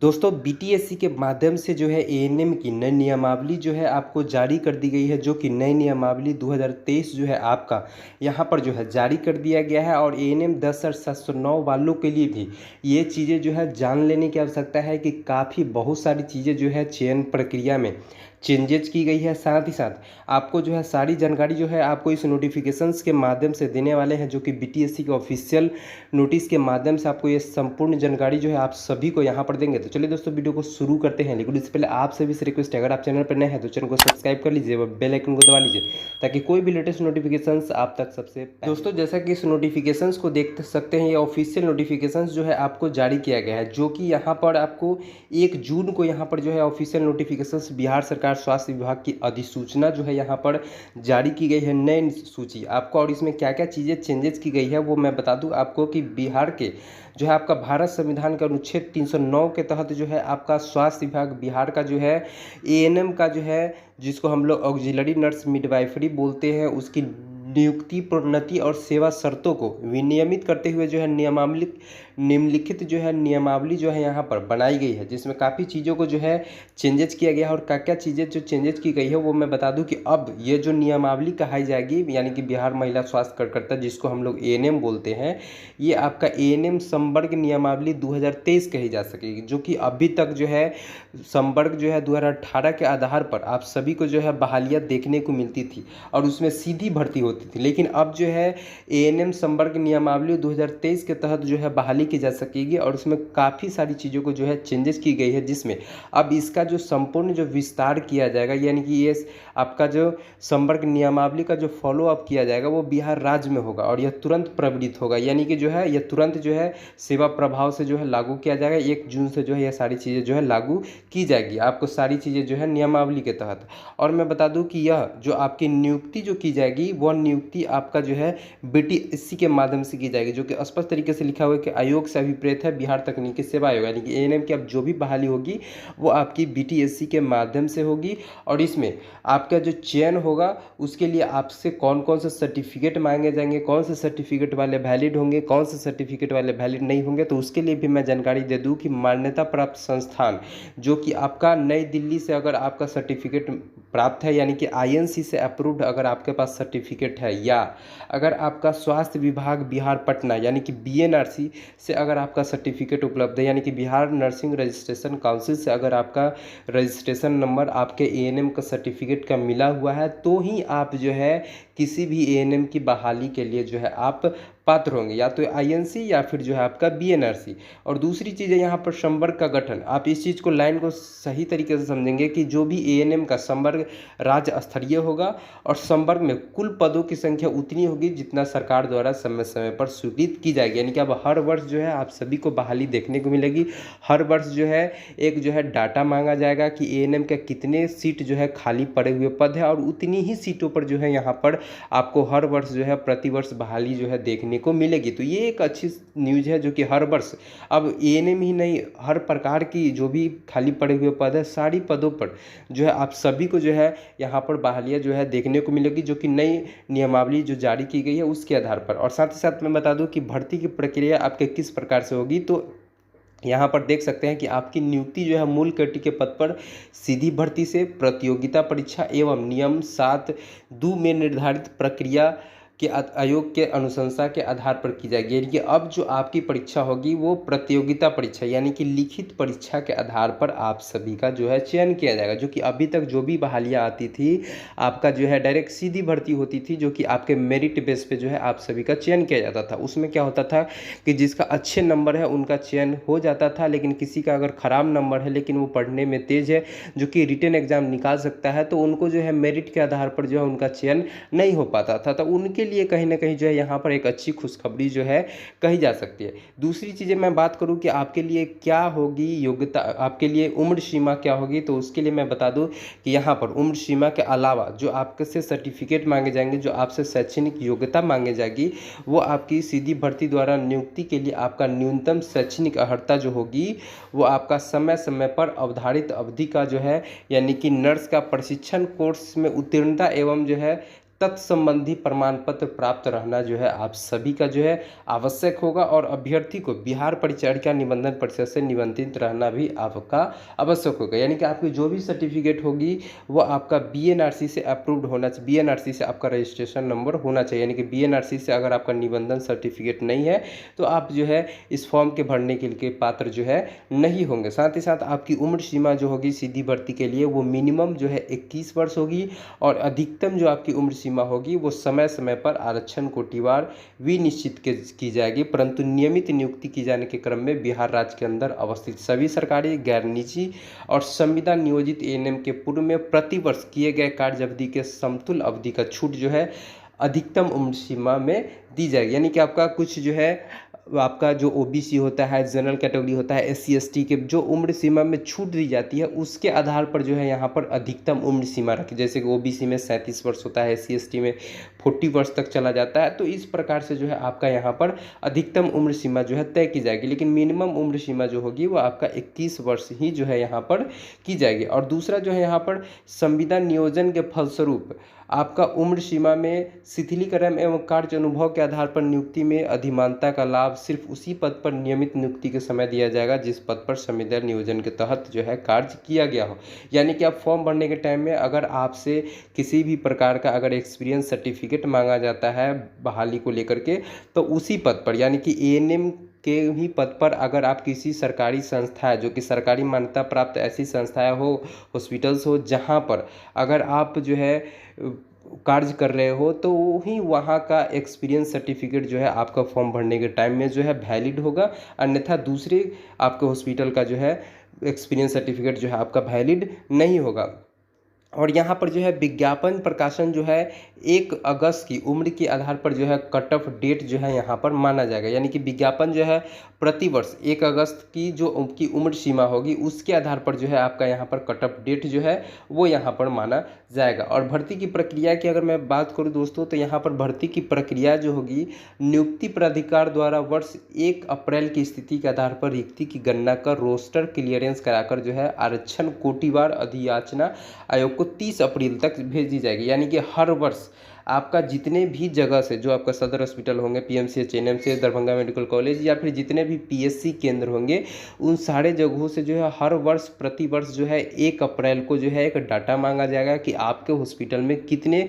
दोस्तों बीटीएससी के माध्यम से जो है एएनएम की नई नियमावली जो है आपको जारी कर दी गई है, जो कि नई नियमावली 2023 जो है आपका यहाँ पर जो है जारी कर दिया गया है। और एएनएम 10,709 वालों के लिए भी ये चीज़ें जो है जान लेने की आवश्यकता है कि काफ़ी बहुत सारी चीज़ें जो है चयन प्रक्रिया में चेंजेज की गई है। साथ ही साथ आपको जो है सारी जानकारी जो है आपको इस नोटिफिकेशंस के माध्यम से देने वाले हैं, जो कि बीटीएससी के ऑफिशियल नोटिस के माध्यम से आपको ये संपूर्ण जानकारी जो है आप सभी को यहाँ पर देंगे। तो चलिए दोस्तों वीडियो को शुरू करते हैं, लेकिन इससे पहले आप सभी से रिक्वेस्ट है, अगर आप चैनल पर नए हैं तो चैनल को सब्सक्राइब कर लीजिए व बेल आइकन को दबा लीजिए ताकि कोई भी लेटेस्ट नोटिफिकेशंस आप तक सबसे पहले। दोस्तों जैसा कि इस नोटिफिकेशंस को देख सकते हैं, ये ऑफिशियल नोटिफिकेशंस जो है आपको जारी किया गया है, जो कि यहाँ पर आपको 1 जून को यहाँ पर जो है ऑफिशियल नोटिफिकेशंस बिहार सरकार स्वास्थ्य विभाग की अधिसूचना जो है यहाँ पर जारी की गई है, नई सूची आपको। और इसमें क्या क्या चीज़ें चेंजेस की गई है वो मैं बता दूं आपको कि बिहार के जो है आपका भारत संविधान का अनुच्छेद 309 के तहत जो है आपका स्वास्थ्य विभाग बिहार का जो है एएनएम का जो है, जिसको हम लोग ऑक्सिलरी नर्स मिडवाइफरी बोलते हैं, उसकी नियुक्ति, प्रोन्नति और सेवा शर्तों को विनियमित करते हुए जो है निम्नलिखित जो है नियमावली जो है यहाँ पर बनाई गई है, जिसमें काफ़ी चीज़ों को जो है चेंजेस किया गया है। और क्या क्या चीज़ें जो चेंजेस की गई है वो मैं बता दूं कि अब ये जो नियमावली कहाई जाएगी, यानी कि बिहार महिला स्वास्थ्य कार्यकर्ता जिसको हम लोग एएनएम बोलते हैं, ये आपका एएनएम संवर्ग नियमावली 2023 कही जा सकेगी, जो कि अभी तक जो है संवर्ग जो है 2018 के आधार पर आप सभी को जो है बहालियाँ देखने को मिलती थी और उसमें सीधी भर्ती होती थी। लेकिन अब जो है एएनएम संवर्ग नियमावली 2023 के तहत जो है बहाली की जा सकेगी और उसमें काफ़ी सारी चीज़ों को जो है चेंजेस की गई है, जिसमें अब इसका जो संपूर्ण जो विस्तार किया जाएगा, यानी कि ये आपका जो संवर्ग नियमावली का जो फॉलो अप किया जाएगा वो बिहार राज्य में होगा और यह तुरंत प्रवृत्त होगा, यानी कि जो है यह तुरंत जो है सेवा प्रभाव से जो है लागू किया जाएगा। 1 जून से जो है यह सारी चीज़ें जो है लागू की जाएगी आपको, सारी चीज़ें जो है नियमावली के तहत। और मैं बता दूं कि यह जो आपकी नियुक्ति जो की जाएगी वह नियुक्ति आपका जो है बीटीएससी के माध्यम से की जाएगी, जो कि स्पष्ट तरीके से लिखा हुआ है कि आयोग से अभिप्रेत है बिहार तकनीकी सेवा आयोग, यानी कि एएनएम की अब जो भी बहाली होगी वो आपकी बीटीएससी के माध्यम से होगी। और इसमें आपका जो चयन होगा उसके लिए आपसे कौन कौन से सर्टिफिकेट मांगे जाएंगे, कौन से सर्टिफिकेट वाले वैलिड होंगे, कौन से सर्टिफिकेट वाले वैलिड नहीं होंगे, तो उसके लिए भी मैं जानकारी दे दूं कि मान्यता प्राप्त संस्थान जो कि आपका नई दिल्ली से अगर आपका सर्टिफिकेट प्राप्त है, यानी कि आईएनसी से अप्रूव्ड अगर आपके पास सर्टिफिकेट है, या अगर आपका स्वास्थ्य विभाग बिहार पटना यानी कि बीएनआरसी से अगर आपका सर्टिफिकेट उपलब्ध है, यानी कि बिहार नर्सिंग रजिस्ट्रेशन काउंसिल से अगर आपका रजिस्ट्रेशन नंबर आपके एएनएम का सर्टिफिकेट का मिला हुआ है, तो ही आप जो है किसी भी एएनएम की बहाली के लिए जो है आप पात्र होंगे, या तो आईएनसी या फिर जो है आपका बीएनआरसी। और दूसरी चीज़ है यहाँ पर संवर्ग का गठन। आप इस चीज़ को लाइन को सही तरीके से समझेंगे कि जो भी एएनएम का संवर्ग राज्य स्तरीय होगा और संवर्ग में कुल पदों की संख्या उतनी होगी जितना सरकार द्वारा समय समय पर स्वीकृत की जाएगी, यानी कि अब हर वर्ष जो है आप सभी को बहाली देखने को मिलेगी। हर वर्ष जो है एक जो है डाटा मांगा जाएगा कि एएनएम के कितने सीट जो है खाली पड़े हुए पद है, और उतनी ही सीटों पर जो है यहाँ पर आपको हर वर्ष जो है प्रतिवर्ष बहाली जो है देखने को मिलेगी। तो ये एक अच्छी न्यूज़ है, जो कि हर वर्ष अब एएनएम ही नहीं, हर प्रकार की जो भी खाली पड़े हुए पद है सारी पदों पर जो है आप सभी को जो है यहाँ पर बहालियाँ जो है देखने को मिलेगी, जो कि नई नियमावली जो जारी की गई है उसके आधार पर। और साथ ही साथ मैं बता दूं कि भर्ती की प्रक्रिया आपके किस प्रकार से होगी। तो यहाँ पर देख सकते हैं कि आपकी नियुक्ति जो है मूल कैटेगरी के पद पर सीधी भर्ती से प्रतियोगिता परीक्षा एवं नियम 7(2) में निर्धारित प्रक्रिया के आयोग के अनुशंसा के आधार पर की जाएगी, यानी कि अब जो आपकी परीक्षा होगी वो प्रतियोगिता परीक्षा यानी कि लिखित परीक्षा के आधार पर आप सभी का जो है चयन किया जाएगा। जो कि अभी तक जो भी बहालियाँ आती थी आपका जो है डायरेक्ट सीधी भर्ती होती थी, जो कि आपके मेरिट बेस पे जो है आप सभी का चयन किया जाता था। उसमें क्या होता था कि जिसका अच्छे नंबर है उनका चयन हो जाता था, लेकिन किसी का अगर ख़राब नंबर है लेकिन वो पढ़ने में तेज़ है, जो कि रिटन एग्ज़ाम निकाल सकता है, तो उनको जो है मेरिट के आधार पर जो है उनका चयन नहीं हो पाता था। तो उनके लिए कहीं ना कहीं जो है यहाँ पर एक अच्छी खुशखबरी जो है कही जा सकती है। दूसरी चीज़ें मैं बात करूँ कि आपके लिए क्या होगी योग्यता, आपके लिए उम्र सीमा क्या होगी, तो उसके लिए मैं बता दूं कि यहाँ पर उम्र सीमा के अलावा जो आपके से सर्टिफिकेट मांगे जाएंगे, जो आपसे शैक्षणिक योग्यता मांगे जाएगी, वो आपकी सीधी भर्ती द्वारा नियुक्ति के लिए आपका न्यूनतम शैक्षणिक अर्हता जो होगी वो आपका समय समय पर अवधारित अवधि का जो है, यानी कि नर्स का प्रशिक्षण कोर्स में उत्तीर्णता एवं जो है तत्संबंधी प्रमाण पत्र प्राप्त रहना जो है आप सभी का जो है आवश्यक होगा, और अभ्यर्थी को बिहार परिचारिका निबंधन परिषद से निबंधित रहना भी आपका आवश्यक होगा। यानी कि आपकी जो भी सर्टिफिकेट होगी वो आपका बीएनआरसी से अप्रूव्ड होना चाहिए, बीएनआरसी से आपका रजिस्ट्रेशन नंबर होना चाहिए। यानी कि बीएनआरसी से अगर आपका निबंधन सर्टिफिकेट नहीं है तो आप जो है इस फॉर्म के भरने के लिए पात्र जो है नहीं होंगे। साथ ही साथ आपकी उम्र सीमा जो होगी सीधी भर्ती के लिए वो मिनिमम जो है 21 वर्ष होगी, और अधिकतम जो आपकी उम्र सीमा होगी वो समय समय पर आरक्षण कोटिवार विनिश्चित की जाएगी, परंतु नियमित नियुक्ति की जाने के क्रम में बिहार राज्य के अंदर अवस्थित सभी सरकारी, गैर निजी और संविदा नियोजित एएनएम के पूर्व में प्रतिवर्ष किए गए कार्य अवधि के समतुल अवधि का छूट जो है अधिकतम उम्र सीमा में दी जाएगी। यानी कि आपका कुछ जो है आपका जो ओबीसी होता है, जनरल कैटेगरी होता है, एससी एसटी के जो उम्र सीमा में छूट दी जाती है उसके आधार पर जो है यहाँ पर अधिकतम उम्र सीमा रखी। जैसे कि ओबीसी में 37 वर्ष होता है, एससी एसटी में 40 वर्ष तक चला जाता है। तो इस प्रकार से जो है आपका यहाँ पर अधिकतम उम्र सीमा जो है तय की जाएगी, लेकिन मिनिमम उम्र सीमा जो होगी वो आपका 21 वर्ष ही जो है यहाँ पर की जाएगी। और दूसरा जो है यहाँ पर संविदा नियोजन के फलस्वरूप आपका उम्र सीमा में शिथिलीकरण एवं कार्य अनुभव के आधार पर नियुक्ति में अधिमानता का लाभ सिर्फ उसी पद पर नियमित नियुक्ति के समय दिया जाएगा जिस पद पर संविदा नियोजन के तहत जो है कार्य किया गया हो। यानी कि आप फॉर्म भरने के टाइम में अगर आपसे किसी भी प्रकार का अगर एक्सपीरियंस सर्टिफिकेट मांगा जाता है बहाली को लेकर के, तो उसी पद पर यानी कि एएनएम के ही पद पर अगर आप किसी सरकारी संस्था है जो कि सरकारी मान्यता प्राप्त ऐसी संस्थाएं हो, हॉस्पिटल्स हो, जहां पर अगर आप जो है कार्य कर रहे हो तो ही वहाँ का एक्सपीरियंस सर्टिफिकेट जो है आपका फॉर्म भरने के टाइम में जो है वैलिड होगा, अन्यथा दूसरे आपके हॉस्पिटल का जो है एक्सपीरियंस सर्टिफिकेट जो है आपका वैलिड नहीं होगा। और यहाँ पर जो है विज्ञापन प्रकाशन जो है 1 अगस्त की उम्र के आधार पर जो है कट ऑफ डेट जो है यहाँ पर माना जाएगा। यानी कि विज्ञापन जो है प्रतिवर्ष 1 अगस्त की जो उनकी उम्र सीमा होगी उसके आधार पर जो है आपका यहाँ पर कट ऑफ डेट जो है वो यहाँ पर माना जाएगा। और भर्ती की प्रक्रिया की अगर मैं बात करूँ दोस्तों, तो यहाँ पर भर्ती की प्रक्रिया जो होगी नियुक्ति प्राधिकार द्वारा वर्ष 1 अप्रैल की स्थिति के आधार पर रिक्ति की गणना कर रोस्टर क्लियरेंस कराकर जो है आरक्षण कोटिवार अधियाचना आयोग को 30 अप्रैल तक भेजी जाएगी। यानी कि हर वर्ष आपका जितने भी जगह से जो आपका सदर हॉस्पिटल होंगे, PMCH, NMCH, Darbhanga medical college या फिर जितने भी पीएससी केंद्र होंगे, उन सारे जगहों से जो है हर वर्ष प्रति वर्ष जो है 1 अप्रैल को जो है एक डाटा मांगा जाएगा कि आपके हॉस्पिटल में कितने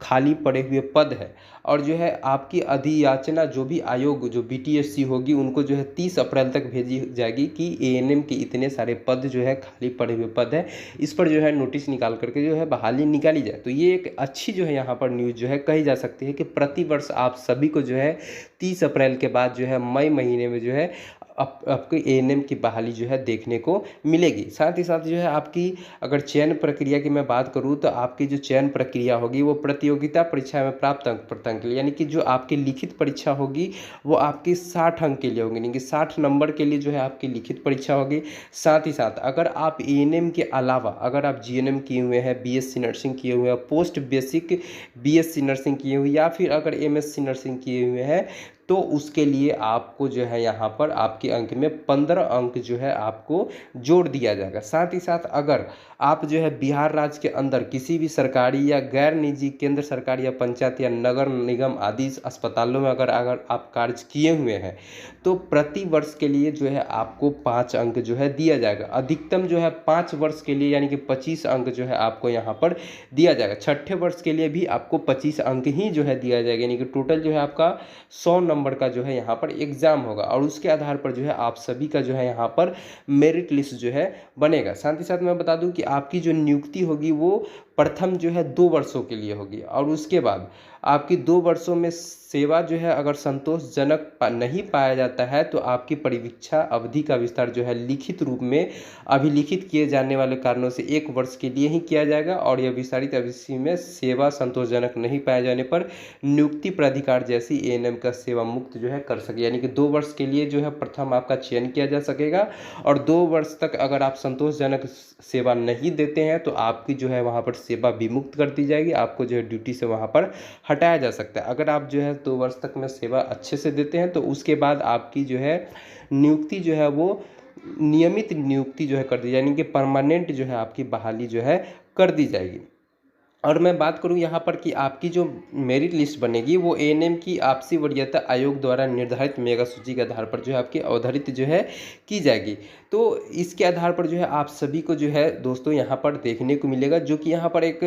खाली पड़े हुए पद है, और जो है आपकी अधियाचना जो भी आयोग जो बीटीएससी होगी उनको जो है 30 अप्रैल तक भेजी जाएगी कि एएनएम के इतने सारे पद जो है खाली पड़े हुए पद है, इस पर जो है नोटिस निकाल करके जो है बहाली निकाली जाए। तो ये एक अच्छी जो है यहाँ पर न्यूज़ जो है कही जा सकती है कि प्रतिवर्ष आप सभी को जो है 30 अप्रैल के बाद जो है मई महीने में जो है आपके एएनएम की बहाली जो है देखने को मिलेगी। साथ ही साथ जो है आपकी अगर चयन प्रक्रिया की मैं बात करूँ तो आपकी जो चयन प्रक्रिया होगी वो प्रतियोगिता परीक्षा में प्राप्त अंक के लिए, यानी कि जो आपकी लिखित परीक्षा होगी वो आपकी 60 अंक के लिए होगी, यानी कि 60 नंबर के लिए जो है आपकी लिखित परीक्षा होगी। साथ ही साथ अगर आप एएनएम के अलावा अगर आप जीएनएम किए हुए हैं, बीएससी नर्सिंग किए हुए हैं, पोस्ट बेसिक बीएससी नर्सिंग किए हुए, या फिर अगर एमएससी नर्सिंग किए हुए हैं, तो उसके लिए आपको जो है यहाँ पर आपके अंक में 15 अंक जो है आपको जोड़ दिया जाएगा। साथ ही साथ अगर आप जो है बिहार राज्य के अंदर किसी भी सरकारी या गैर निजी केंद्र सरकारी या पंचायत या नगर निगम आदि अस्पतालों में अगर आप कार्य किए हुए हैं तो प्रति वर्ष के लिए जो है आपको 5 अंक जो है दिया जाएगा। अधिकतम जो है 5 वर्ष के लिए यानी कि 25 अंक जो है आपको यहाँ पर दिया जाएगा। छठे वर्ष के लिए भी आपको 25 अंक ही जो है दिया जाएगा, यानी कि टोटल जो है आपका 100 नंबर का जो है यहाँ पर एग्जाम होगा, और उसके आधार पर जो है आप सभी का जो है यहाँ पर मेरिट लिस्ट जो है बनेगा। साथ ही साथ मैं बता दूं कि आपकी जो नियुक्ति होगी वो प्रथम जो है 2 वर्षों के लिए होगी, और उसके बाद आपकी 2 वर्षों में सेवा जो है अगर संतोषजनक नहीं पाया जाता है तो आपकी परिवीक्षा अवधि का विस्तार जो है लिखित रूप में अभिलिखित किए जाने वाले कारणों से 1 वर्ष के लिए ही किया जाएगा, और यह विस्तारित अवधि में सेवा संतोषजनक नहीं पाए जाने पर नियुक्ति प्राधिकार जैसी एएनएम का सेवा मुक्त जो है कर सके। यानी कि 2 वर्ष के लिए जो है प्रथम आपका चयन किया जा सकेगा, और 2 वर्ष तक अगर आप संतोषजनक सेवा नहीं देते हैं तो आपकी जो है वहाँ पर सेवा विमुक्त कर दी जाएगी, आपको जो है ड्यूटी से वहाँ पर हटाया जा सकता है। अगर आप जो है 2 वर्ष तक में सेवा अच्छे से देते हैं तो उसके बाद आपकी जो है नियुक्ति जो है वो नियमित नियुक्ति जो है कर दी, यानी कि परमानेंट जो है आपकी बहाली जो है कर दी जाएगी। और मैं बात करूं यहाँ पर कि आपकी जो मेरिट लिस्ट बनेगी वो एएनएम की आपसी वरीयता आयोग द्वारा निर्धारित मेगा सूची के आधार पर जो है आपकी अवधारित जो है की जाएगी। तो इसके आधार पर जो है आप सभी को जो है दोस्तों यहाँ पर देखने को मिलेगा, जो कि यहाँ पर एक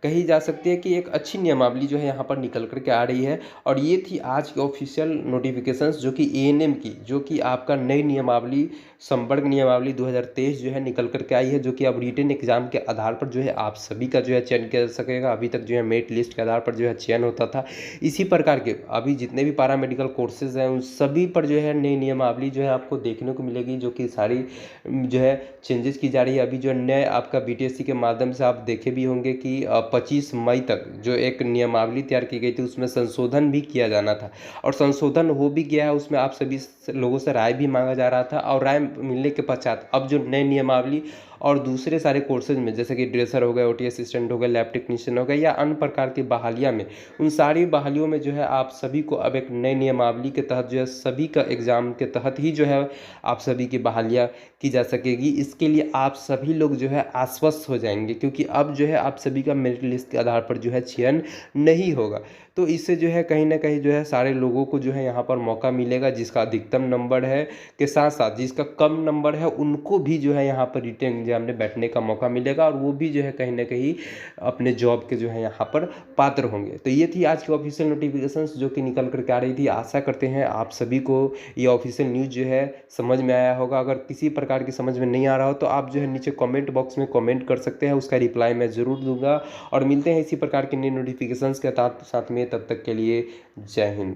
कही जा सकती है कि एक अच्छी नियमावली जो है यहाँ पर निकल करके आ रही है। और ये थी आज की ऑफिशियल नोटिफिकेशंस जो कि एएनएम की, जो कि आपका नई नियमावली संवर्ग नियमावली 2023 जो है निकल करके आई है, जो कि अब रिटन एग्जाम के आधार पर जो है आप सभी का जो है चयन किया जा सकेगा। अभी तक जो है मेरिट लिस्ट के आधार पर जो है चयन होता था। इसी प्रकार के अभी जितने भी पारा मेडिकल कोर्सेज हैं उन सभी पर जो है नई नियमावली जो है आपको देखने को मिलेगी, जो कि सारी जो है चेंजेस की जा रही है। अभी जो नए आपका बीटीएससी के माध्यम से आप देखे भी होंगे कि 25 मई तक जो एक नियमावली तैयार की गई थी उसमें संशोधन भी किया जाना था, और संशोधन हो भी गया है। उसमें आप सभी लोगों से राय भी मांगा जा रहा था, और राय मिलने के पश्चात अब जो नई नियमावली और दूसरे सारे कोर्सेज में जैसे कि ड्रेसर हो गए, ओटी असिस्टेंट हो गए, लैब टेक्नीशियन हो गए, या अन्य प्रकार की बहालियाँ में, उन सारी बहालियों में जो है आप सभी को अब एक नई नियमावली के तहत जो है सभी का एग्ज़ाम के तहत ही जो है आप सभी की बहालियाँ की जा सकेगी। इसके लिए आप सभी लोग जो है आश्वस्त हो जाएंगे, क्योंकि अब जो है आप सभी का मेरिट लिस्ट के आधार पर जो है चयन नहीं होगा। तो इससे जो है कहीं ना कहीं जो है सारे लोगों को जो है यहाँ पर मौका मिलेगा, जिसका अधिकतम नंबर है के साथ साथ जिसका कम नंबर है उनको भी जो है यहाँ पर रिटन एग्जाम में बैठने का मौका मिलेगा, और वो भी जो है कहीं ना कहीं अपने जॉब के जो है यहाँ पर पात्र होंगे। तो ये थी आज की ऑफिशियल नोटिफिकेशंस जो कि निकल करके आ रही थी। आशा करते हैं आप सभी को ये ऑफिशियल न्यूज़ जो है समझ में आया होगा। अगर किसी प्रकार की समझ में नहीं आ रहा हो तो आप जो है नीचे कमेंट बॉक्स में कमेंट कर सकते हैं, उसका रिप्लाई मैं ज़रूर दूंगा। और मिलते हैं इसी प्रकार के नए नोटिफिकेशंस के साथ में, तब तक के लिए जय हिंद।